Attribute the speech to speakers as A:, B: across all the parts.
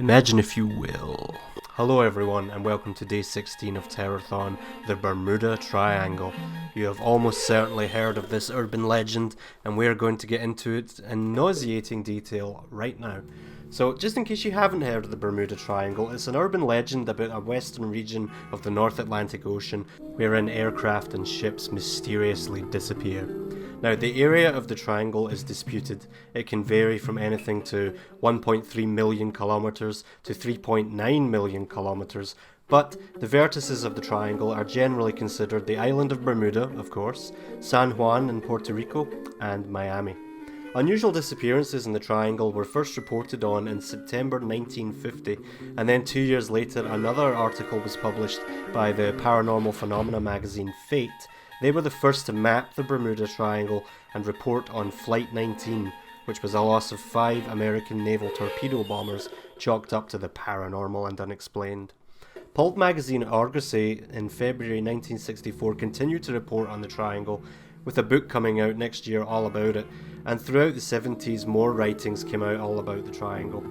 A: Imagine if you will. Hello everyone and welcome to day 16 of Terrorthon, the Bermuda Triangle. You have almost certainly heard of this urban legend and we are going to get into it in nauseating detail right now. So just in case you haven't heard of the Bermuda Triangle, it's an urban legend about a western region of the North Atlantic Ocean wherein aircraft and ships mysteriously disappear. Now, the area of the triangle is disputed. It can vary from anything to 1.3 million kilometres to 3.9 million kilometres, but the vertices of the triangle are generally considered the island of Bermuda, of course, San Juan in Puerto Rico, and Miami. Unusual disappearances in the triangle were first reported on in September 1950, and then 2 years later another article was published by the paranormal phenomena magazine Fate. They were the first to map the Bermuda Triangle and report on Flight 19, which was a loss of 5 American naval torpedo bombers chalked up to the paranormal and unexplained. Pulp magazine Argosy in February 1964 continued to report on the triangle, with a book coming out next year all about it, and throughout the 70s more writings came out all about the triangle.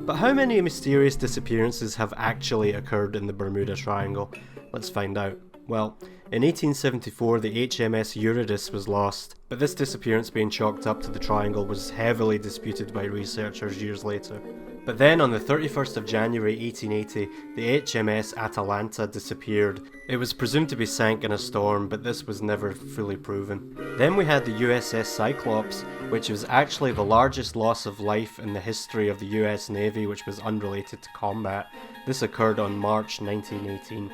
A: But how many mysterious disappearances have actually occurred in the Bermuda Triangle? Let's find out. Well, in 1874 the HMS Eurydice was lost, but this disappearance being chalked up to the triangle was heavily disputed by researchers years later. But then on the 31st of January 1880, the HMS Atalanta disappeared. It was presumed to be sank in a storm, but this was never fully proven. Then we had the USS Cyclops, which was actually the largest loss of life in the history of the US Navy, which was unrelated to combat. This occurred on March 1918.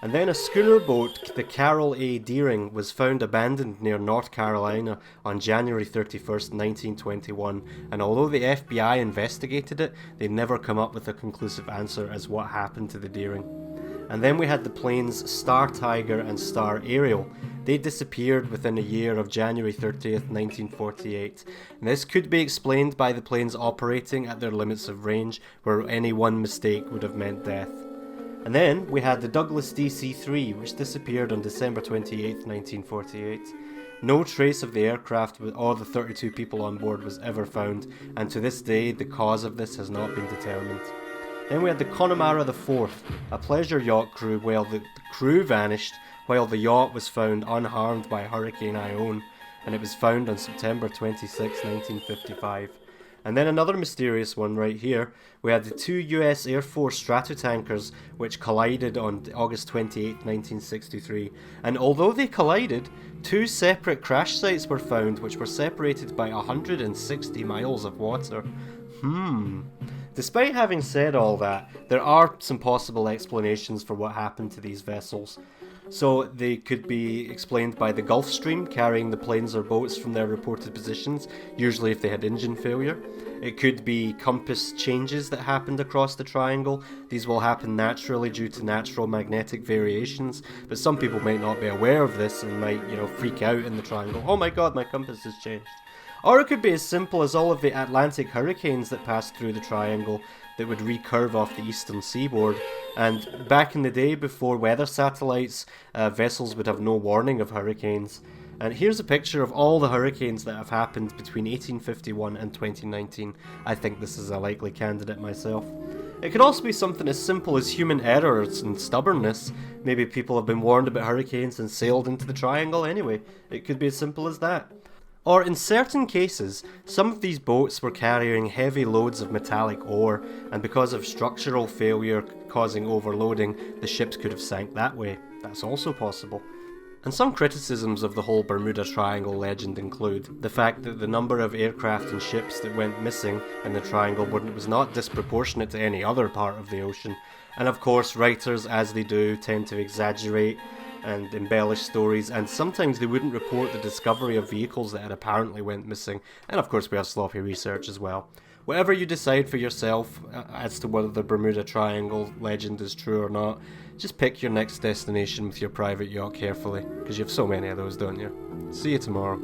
A: And then a schooner boat, the Carroll A. Deering, was found abandoned near North Carolina on January 31st, 1921, and although the FBI investigated it, they never come up with a conclusive answer as what happened to the Deering. And then we had the planes Star Tiger and Star Ariel. They disappeared within a year of January 30th, 1948. And this could be explained by the planes operating at their limits of range, where any one mistake would have meant death. And then we had the Douglas DC-3, which disappeared on December 28, 1948. No trace of the aircraft or the 32 people on board was ever found, and to this day the cause of this has not been determined. Then we had the Connemara IV, a pleasure yacht crew, where the crew vanished while the yacht was found unharmed by Hurricane Ione, and it was found on September 26, 1955. And then another mysterious one right here. We had the 2 US Air Force Stratotankers which collided on August 28, 1963. And although they collided, 2 separate crash sites were found which were separated by 160 miles of water. Despite having said all that, there are some possible explanations for what happened to these vessels. So they could be explained by the Gulf Stream carrying the planes or boats from their reported positions, usually if they had engine failure. It could be compass changes that happened across the triangle. These will happen naturally due to natural magnetic variations, but some people might not be aware of this and might, freak out in the triangle. Oh my god, my compass has changed. Or it could be as simple as all of the Atlantic hurricanes that passed through the triangle that would recurve off the eastern seaboard. And back in the day, before weather satellites, vessels would have no warning of hurricanes. And here's a picture of all the hurricanes that have happened between 1851 and 2019. I think this is a likely candidate myself. It could also be something as simple as human errors and stubbornness. Maybe people have been warned about hurricanes and sailed into the triangle anyway. It could be as simple as that. Or in certain cases, some of these boats were carrying heavy loads of metallic ore, and because of structural failure causing overloading, the ships could have sank that way. That's also possible. And some criticisms of the whole Bermuda Triangle legend include the fact that the number of aircraft and ships that went missing in the triangle was not disproportionate to any other part of the ocean. And of course, writers, as they do, tend to exaggerate and embellish stories, and sometimes they wouldn't report the discovery of vehicles that had apparently went missing, and of course we have sloppy research as well. Whatever you decide for yourself as to whether the Bermuda Triangle legend is true or not, just pick your next destination with your private yacht carefully, because you have so many of those, don't you? See you tomorrow.